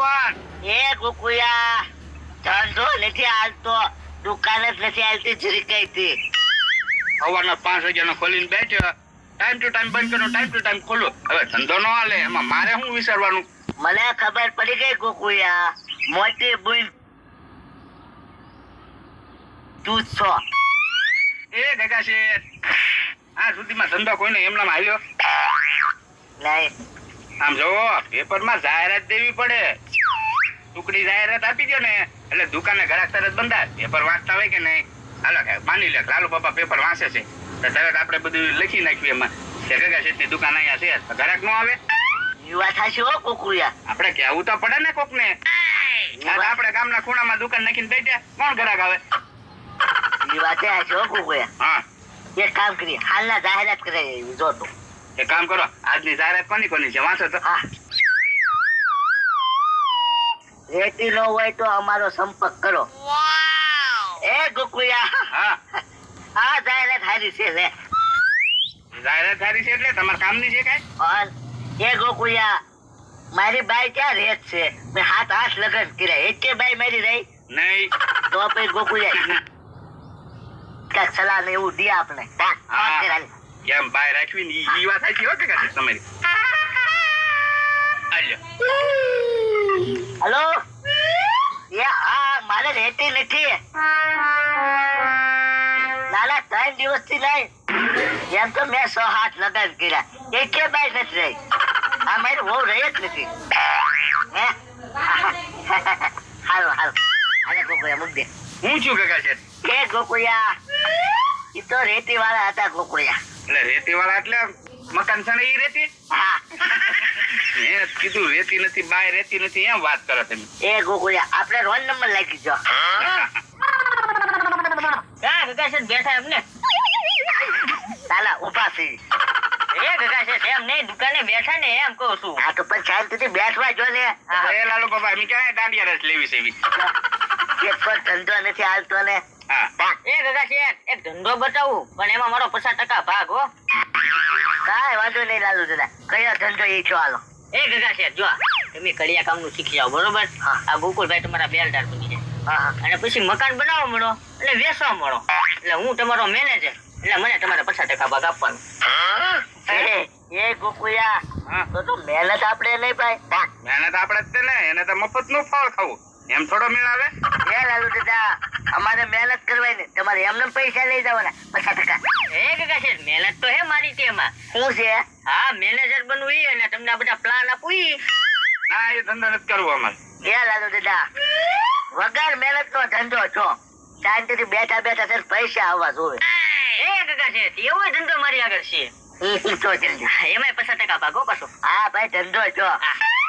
પણ એ ગોકુયા ધંધો નથી હાલતો, દુકાન જ નથી હાલતી જરીકાઈથી. સવારના 5 વાગ્યાનો ખોલીને બેઠ્યો, ટાઈમ ટુ ટાઈમ બંધ કરો, ટાઈમ ટુ ટાઈમ ખોલો. હવે ધંધો નો હાલે એમાં મારે શું વિચારવાનું? મને ખબર પડી ગઈ ગોકુયા, મોટી બુન તું છો. એ ગગા શેઠ, આ સુધીમાં ધંધો કોઈને એમનામ હાલ્યો? નહીં. આમ જોવો, પેપરમાં જાહેરાત દેવી પડે. ટુકડી જાહેરાત આપી દો ને એટલે દુકાને ઘરાક તરત બંધાય. પેપર વાંચતા હોય કે નહીં? હાલો કે માની લે લાલુ બાપા પેપર વાંચે છે તો તરત આપણે બધું લખી નાખ્યું એમાં કે ગગા શેઠની દુકાન અહીંયા છે, તો ઘરાક નો આવે? યુવા થાશે હો ગોકુયા. આપણે કહેવું તો પડે ને કોકને. આપણે ગામના ખૂણામાં દુકાન નાખીને બેઠા, કોણ ઘરાક આવે? યુવા થયા છે હો ગોકુયા. હા, એક કામ કરીએ, હાલના જાહેરાત કરે જો તું. એક કામ કરો, આજની જાહેરાત કોની છે વાંચો તો. હા, રેતી નો હોય તો અમારો સંપર્ક કરો. એ ગોકુયા, હા, આ જાહેરાત હારી છે લે. જાહેરાત સારી છે એટલે તમારા કામની છે કાંઈ? પણ એ ગોકુયા, મારી બાઈ ક્યાં રેત છે? મેં 7-8 લગ્ન કર્યા, એકે બાઈ મારી રહી નહીં. તો પછી ગોકુયા કાંઈક સલાહ ને એવું દે આપણે. હા. કેમ બાય રાખવી ને ઈ વાત સાચી હો કે તમારી. આલ્યો. હલો, હા, મારે રહેતી નથી. નાના 3 દિવસથી નહીં. એમ તો મેં 6-8 લગ્ન કર્યા, એકે બાઈ નથી રહી. આ મારી બહુ રહી જ નથી. હે હાલો હાલો હાલે ગોકુયા મૂક દે. હું છું ગગા શેઠ? એ ગોકુયા, ઈ તો રેતી વાળા હતા ગોકુયા. એટલે રેતી વાળા એટલે મકાન છે ને ઈ રેતી? હા. મેં કીધું રેતી નથી, બાય રેતી નથી, એમ વાત કરો તમે. એ ગોકુયા, આપણે રોલ નંબર લાગી જો. ક્યાં ગગા શેઠ બેઠા એમને? ચાલા ઉભા થઈ. એ ગગા શેઠ એમ નહીં, દુકાને બેઠા ને એમ કહું છું. હા તો પણ શાંતિથી બેઠવા જો ને. એ લાલુ બાપા અમે ક્યાં દાંડિયા રસ લેવી છે એવી? એક પણ ધંધો નથી હાલતો ને. હા, એ ગગા શેઠ એક ધંધો બતાવું, પણ એમાં મારો 50% ભાગ હો. કાંઈ વાંધો નહીં લાલુ દાદા, કયો ધંધો એ છો હાલો. એ ગગા શેઠ જો તમે કડિયા કામનું શીખી જાઓ બરોબર. હા. આ ગોકુલભાઈ તમારા બેલદાર બની જાય હા અને પછી મકાન બનાવવા મળો એટલે વેચવા મળો એટલે હું તમારો મેનેજર, એટલે મને તમારે 50% ભાગ આપવાનો. એ ગોકુયા, હા. તો મહેનત આપણે નહીં ભાઈ. મહેનત આપણે જ છે ને, એને તો મફત નું ફળ ખાવું એમ થોડો મેળ આવે? એ લાલુ દાદા, અમારે મહેનત કરવાય ને, તમારે એમને પૈસા લઈ જવાના 50%. એ ગગા શેઠ મહેનત તો હે મારી તેમાં. શું છે? હા, મેનેજર બનવું ઈ અને તમને આ બધા પ્લાન આપું ઈ. ના, એ ધંધો નથી કરવો અમારે. એ લાલુ દાદા, વગર મહેનત નો ધંધો છો. શાંતિથી બેઠા બેઠા સર પૈસા આવવા જોવે. એ ગગા શેઠ એવો ધંધો મારી આગળ છે. એ તો જલ્દી. એમાંય 50% ભાગ હો પાછો. હા ભાઈ, ધંધો છો.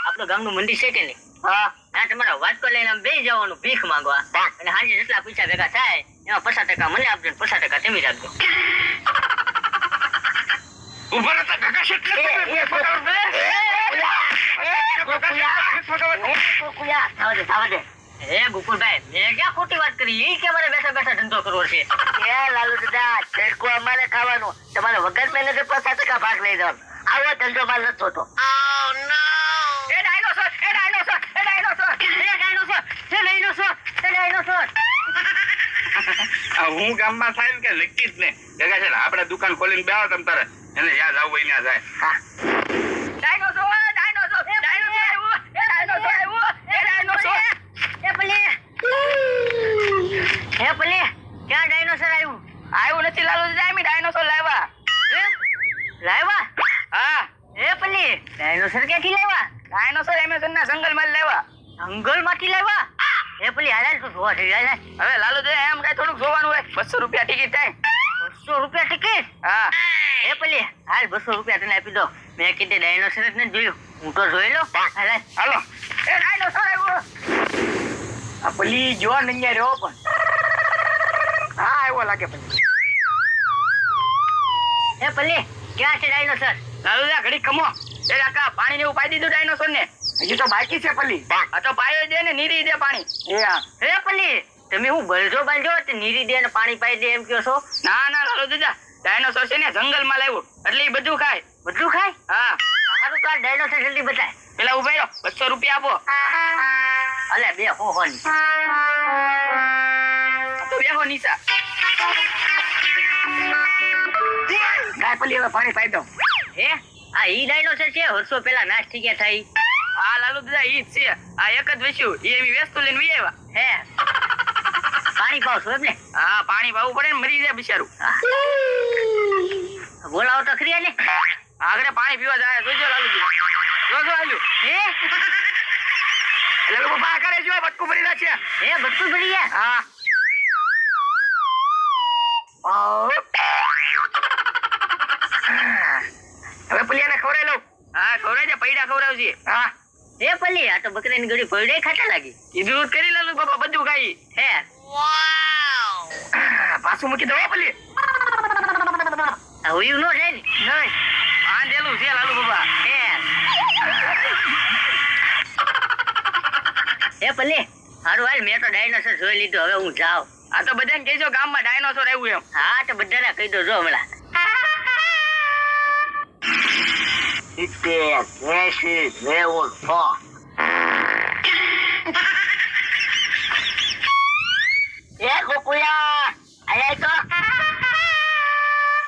આપણું ગામનું મંદિર છે કે નહીં? હા હા, તમારા વાટકો લઈને આમ બેસી જવાનું ભીખ માંગવા અને સાંજે જેટલા પૈસા ભેગા થાય એમાં 50% મને આપજો, 50% તમે રાખજો. ઉભો રહો તો ગગા શેઠ ને તમે ગોકુયા, થવા દે. એ ગોકુલભાઈ મેં ક્યાં ખોટી વાત કરી? ઈ કે મારે બેઠા બેઠા ધંધો કરવો છે. એ લાલુ દાદા, છેડકો અમારે ખાવાનું, તમારે વગર મહેનતે 50% ભાગ લઈ જવાનો. આવો ધંધો મારે નથી થતો. એ ડાયનોસોર, એ ડાયનોસોર, એ ડાયનોસોર, એ ડાયનોસોર, એ ડાયનોસોર, એ ડાયનોસોર. હું ગામમાં થાય ને કે નક્કી જ ને ગગા શેઠ, આપણે દુકાન ખોલીને બેહો તમ તારે, એને યાદ આવવું હોય ત્યાં જાય. હા, ડાયનોસોર, ડાયનોસોર, ડાયનોસોર આવ્યો, એ ડાયનોસોર આવ્યો, એ ડાયનોસોર. એ ભલે, હે ભલે, ક્યાં ડાયનોસોર આવ્યું? આવ્યું નથી લાલુ દાદા, અમે ડાયનોસોર લાવ્યા. લાવ્યા? હા, એ ભલે, ડાયનોસોર ક્યાંથી લાવ્યા? ડાયનોસોર એમેઝોન ના જંગલમાં લેવા. જંગલમાંથી લાવ્યા? એ ભલે હાલ તું જોવા થઈ જાય. હવે લાલુ દે એમ કઈ થોડુંક જોવાનું હોય. 200 રૂપિયા ટિકિટ થાય. 200 રૂપિયા ટિકિટ? હા, એ ભલે હાલ 200 રૂપિયા તને આપી દો. મેં કીધું ડાયનોસોર જ નથી જોયું, હું તો જોઈ લો. હાલ હાલ. હાલો. એ ડાયનોસોર આવ્યો. આ પલી જોવા નંગ્યા રહ્યો પણ. હા, આવ્યો લાગે પછી. એ ભલે ક્યાં છે ડાયનોસોર? લાલુ દે ઘડી ખમો. એ કાકા પાણી ને એવું પાઈ દીધું ડાયનોસોર ને? હજી તો બાકી છે પલી. આ તો પાયો દે ને નીરી દે પાણી. એ હા. એ ભલે તમે હું બળજો બાંધો તે નીરી દે ને પાણી પાઈ દે એમ કહો છો? ના ના લાલુ દાદા, ડાયનોસોર છે ને જંગલમાં લાવ્યું એટલે ઈ બધું ખાય. બધું ખાય? હા, સારું તો આ ડાયનોસોર જલ્દી બતાય. પેલા ઉભા રહ્યો 200 રૂપિયા આપો. અલે બે હોની તો બેહો નીચા. ગાય પલી હવે પાણી પાઈ દો. હે આ ઈ ડાયનોસર છે વર્ષો પહેલા નાશ થઈ ગયા થઈ. આ લાલુ દાદા ઈ જ છે. આ એક જ વેચ્યું. એ એવી વસ્તુ લઈને વી આવ્યા. હે પાણી પાવ છો એમને? હા પાણી પાવું પડે ને, મરી જાય બિચારું. બોલાવો તો ખરી ને. આગળ પાણી પીવા જાય. જોજો લાલુ જોજો આલ્યું. હે એટલે લોકો બા કરે જો બટકું ભરી નાખે. હે બધું ભરી ગયા. હા હવે પલિયાને ખવડાવી લઉં. હા ખવડાવજે, પૈડા ખવડાવજે. હા હે પલ્લી આ તો બકરીની ગળી પૈડે ખાતા લાગી. એ દૂધ કરી લાલુ બાપા બધું ખાઈ. હે પાછું મૂકી દો પલી. હોયું નો જાય ને. નહીં આ દેલું છે લાલુ બાપા. હે પલ્લી હારું હાલ મેં તો ડાયનોસર જોઈ લીધું. હવે હું જાઉં. આ તો બધાને કહેજો ગામમાં ડાયનોસોર આવ્યું એમ. હા તો બધાને કહી દો જો હમણાં. 70, 80, 90, 100. એ ગોકુળિયા આયા તો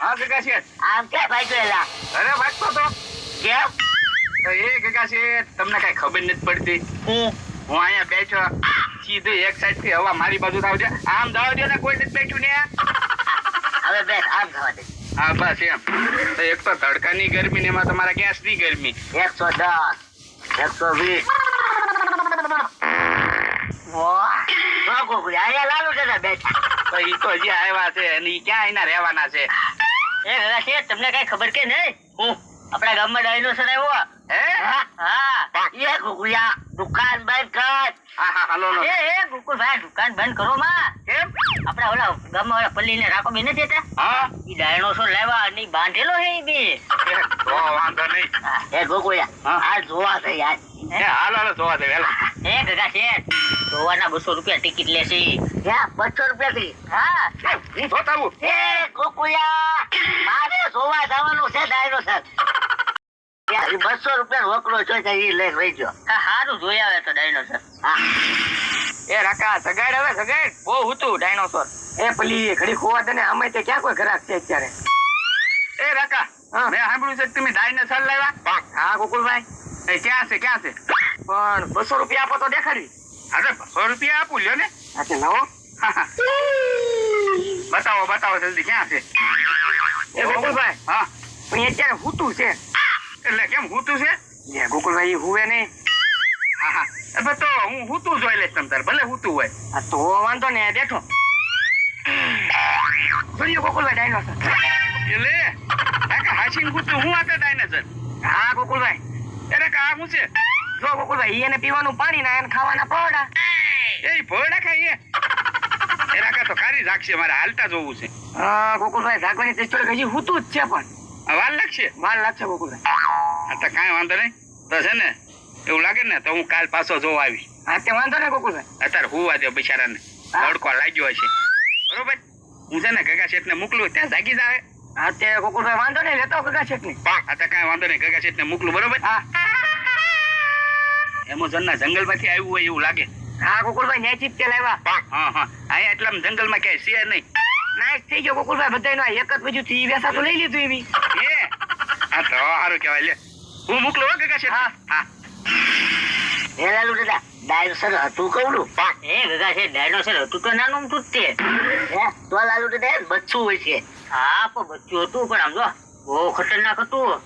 હા ગગા શેઠ. આમ કે ભાઈ ગયેલા અરે વાગતો તો. કેમ તો એ ગગા શેઠ તમને કઈ ખબર નથી પડતી. હું અહીંયા બેઠો સીધું એક સાઈડ થી હવા મારી બાજુ આવજે. આમ જવા દો ને, કોઈ નથી બેઠું ને. હવે બેસ આમ થવા દે. હા બસ એમ. તો એક તો તડકાની ગરમી ને એમાં તમારા ગેસની ગરમી. 110, 120. વાહ તો ગોકુળિયા આયા લાલુ દાદા બેઠા. તો ઈ તો હજી આવ્યા છે અને ઈ ક્યાં એના રહેવાના છે. એ ગગા શેઠ તમને કઈ ખબર કે નહીં? હું આપણા ગામમાં ડાયનોસર આવ્યો. હે હા એ ગોકુળિયા દુકાન બંધ કર. હા હા હાલો લો. એ ગોકુળભાઈ દુકાન બંધ કરો માં. કેમ? આપડા ઓલા ગામમાં ઓલા પલ્લીને રાખો બી નથી હતા. હા ઈ ડાયનોસર લાવ્યા અને ઈ બાંધેલો હે ઈ બે. તો વાંધો નહીં. એ ગોકુળિયા આ જોવા થઈ યાર. હે હાલો હાલો જોવા દે વેલા. હે ગગા શેઠ જોવાના 200 રૂપિયા ટિકિટ લેશે. ત્યાં 200 રૂપિયા થી. હા હું જોતા આવું. એ ગોકુળિયા મારે જોવા જવાનું છે ડાયનોસર. 200 રૂપિયા રોકડો છો તો ઈ લઈ વઈ ગયો. હા હારું જોઈ આવે તો ડાયનોસર. હા એ રાકા સગાડ હવે સગાડ. બહુ હતું ડાયનોસોર. એ પેલી ઘડી ખોવા તને આમે તે ક્યાં કોઈ ઘરાક છે અત્યારે? એ રાકા હા. મેં સાંભળ્યું છે કે તમે ડાયનોસોર લાવ્યા. હા ગોકુલભાઈ, એ ક્યાં છે ક્યાં છે? પણ 200 રૂપિયા આપો તો દેખાડવી. અરે 200 રૂપિયા આપું લ્યો ને. હા તે લાવો. હા, હા. બતાવો બતાવો જલ્દી ક્યાં છે? એ ગોકુલભાઈ, હા પણ એ અત્યારે હૂતું છે. એટલે કેમ હૂતું છે? એ ગોકુલભાઈ ઈ હુવે નહીં. હા હા હવે તો હું હૂતું જોઈ લઈશ તમ તાર, ભલે હૂતું હોય. આ તો વાંધો ને બેઠો. જોયું ગોકુલભાઈ ડાયનોસર. એટલે રાકા હાસીન હૂતું હું આપે ડાયનોસર. હા ગોકુલભાઈ, એ રાકા આ શું છે? જો ગોકુલભાઈ ઈ એને પીવાનું પાણી ના એને ખાવાના પહોળા. એ ભોળા ખાઈએ. એ રાકા તો ખારી રાખશે, મારે હાલતા જોવું છે. હા ગોકુલભાઈ, જાગવાની ટેસ્ટ હજી હૂતું જ છે પણ આ વાર લાગશે. વાર લાગશે ગોકુલભાઈ. હા તો કાંઈ વાંધો નહીં. તો છે ને એવું લાગે ને તો હું કાલ પાછો જોવા આવી. હા તે વાંધો ને ગોકુલભાઈ. અત્યારે હુવા દે બિચારાને, તડકો લાગ્યો હશે. બરોબર, હું છે ને ગગા શેઠને મોકલું, ત્યાં જાગી જાય. હા તે ગોકુલભાઈ વાંધો નહીં, લેતો ગગા શેઠની. હા તો કાંઈ વાંધો નહીં, ગગા શેઠને મોકલું. બરોબર. હા એમેઝોનના જંગલમાંથી આવ્યું હોય એવું લાગે. હા ગોકુલભાઈ ન્યાયથી જ તે લાવ્યા. હા હા અહીંયા એટલા જંગલમાં ક્યાંય છે નહીં. નાઈસ થઈ ગયો ગોકુલભાઈ, બધાયનો આ એક જ બાજુ થી વેસા તો લઈ લીધું એવી. એ હા તો સારું કહેવાય. લે હું મોકલું હો ગગા શેઠ. હા. હા એ લાલુ દાદા ડાયનોસર હતું કવડું. એ ગગા શેઠ ડાયનોસર હતું તો નાનું અમથું જ તે. હે તો લાલુ દાદા બચ્ચું હોય છે. હા પણ બચ્ચું હતું પણ આમ જો બહુ ખતરનાક હતું.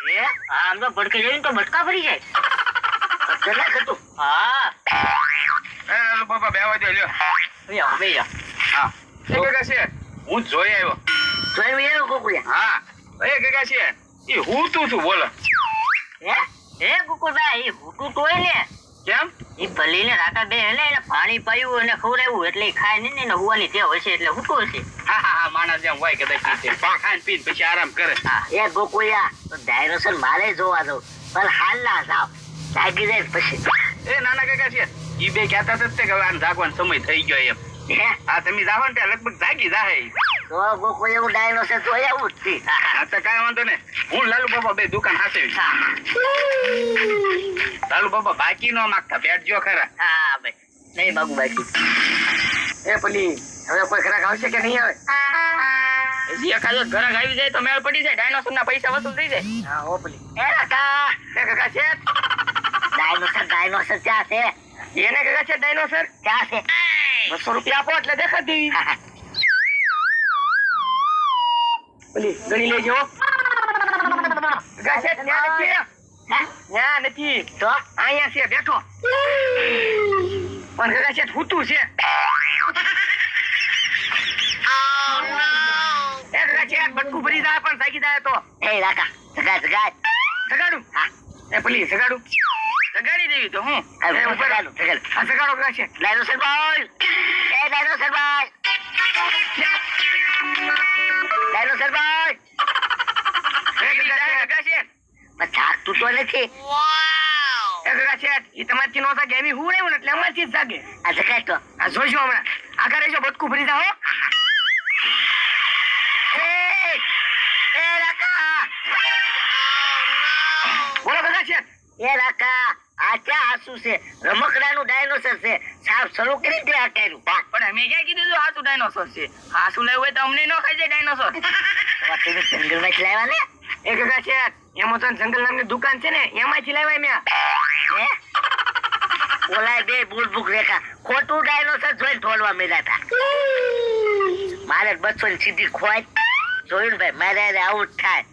હે આમ તો ભડકે જઈને તો બટકા ભરી જાય. ખતરનાક હતું. હા એ લાલુ બાપા બેવા દો. લ્યો બે જા. હા એ ગગા શેઠ હું જોઈ આવ્યો. જોયું એવું ગોકુળિયા. હા એ ગગા શેઠ એ હું તું છું બોલો. હે ગોકુળભાઈ એ ભૂતું તો હોય ને. કેમ? ઈ પલ્લીને રાકા બે હેલે એને પાણી પાયું અને ખવડાવ્યું એટલે ઈ ખાય નહીં ને એને હુવાની ટેવ હશે એટલે હૂતું હશે. હા હા હા માણસ જેમ હોય કદાચ ઈ છે. ખાઈને પીને પછી આરામ કરે. એ ગોકુળિયા તો ડાયનોસર મારે જોવા દઉં પણ હાલ ના જાવ જાગી જાય પછી. એ નાના કાકા છે ઈ બે કહેતા હતા તે કે હવે આને જાગવાનો સમય થઈ ગયો એમ. હે હા તમે જાઓ ને ત્યાં લગભગ જાગી જાય. તો ગોકુળ એવું ડાયનોસર તો એવું જ છે. હા તો કાંઈ વાંધો ને હું લાલુ બાબા બે દુકાન હાથવી. લાલુ બાબા બાકી નો માંગતા બેઠજો ખરા. હા ભાઈ નહીં માગું બાકી. એ પેલી હવે કોઈ ગ્રાહક આવશે કે નહીં આવે? હજી એકાદો ઘરાક આવી જાય તો મેળ પડી જાય, ડાયનોસર ના પૈસા વસૂલ થઈ જાય. હા હો પેલી એ કાકા એ કાકા છે ડાયનોસર ક્યાં છે? એને કાકા છે ડાયનોસર ક્યાં છે? 200 રૂપિયા આપો એટલે દેખાડ દેવી. પેલી ગણી લેજો. કાકા છે ત્યાં નથી. હે? ત્યાં નથી તો અહીંયા છે બેઠો. પણ કાકા છે ફૂતું છે. એ કાકા છે બટકું ભરી જાય પણ થાકી જાય તો એ કાકા જગાડ સગાડું. હા એ પેલી સગાડું સગાડી દેવી તો હું હવે એ હું ઉપર. સગાડું. આ સગાડો કાકા છે. ડાયનોસર બોલ. એ ડાયનોસર બોલ. ડાયનોસર બોલ. એ કાકા છે. પણ થાકતું તો નથી. એ કાકા છે ઈ તમારથી નો થાકે એવી હું રહ્યું ને એટલે અમારથી જ થાકે. આ જગાડ તો. આ જોઈશું હમણાં. આગળ રહેજો બટકું ભરી જાઓ. એ કાકા. બોલો કાકા છે. એ કાકા આ ક્યાં આસુ છે? રમકડાનું ડાયનોસર છે. સાફ શરૂ કરી દે આ કર્યું. પણ અમે ક્યાં કીધું હતું હાસુ ડાયનોસોર છે? હાસુ લેવું હોય તો અમને ન ખાઈ જાય ડાયનોસોર. જંગલમાં જ લાવ્યા ને? એ કાકા છે એમાં તો જંગલ નામની દુકાન છે ને એમાંથી લાવ્યા મેં. હે? ઓલાય બે બુલબુક રેખા ખોટું ડાયનોસર જોઈને ઢોલવા મળ્યા હતા. મારે 200 ની સીધી ખોટ જોયું ને ભાઈ, મારે આવું જ થાય.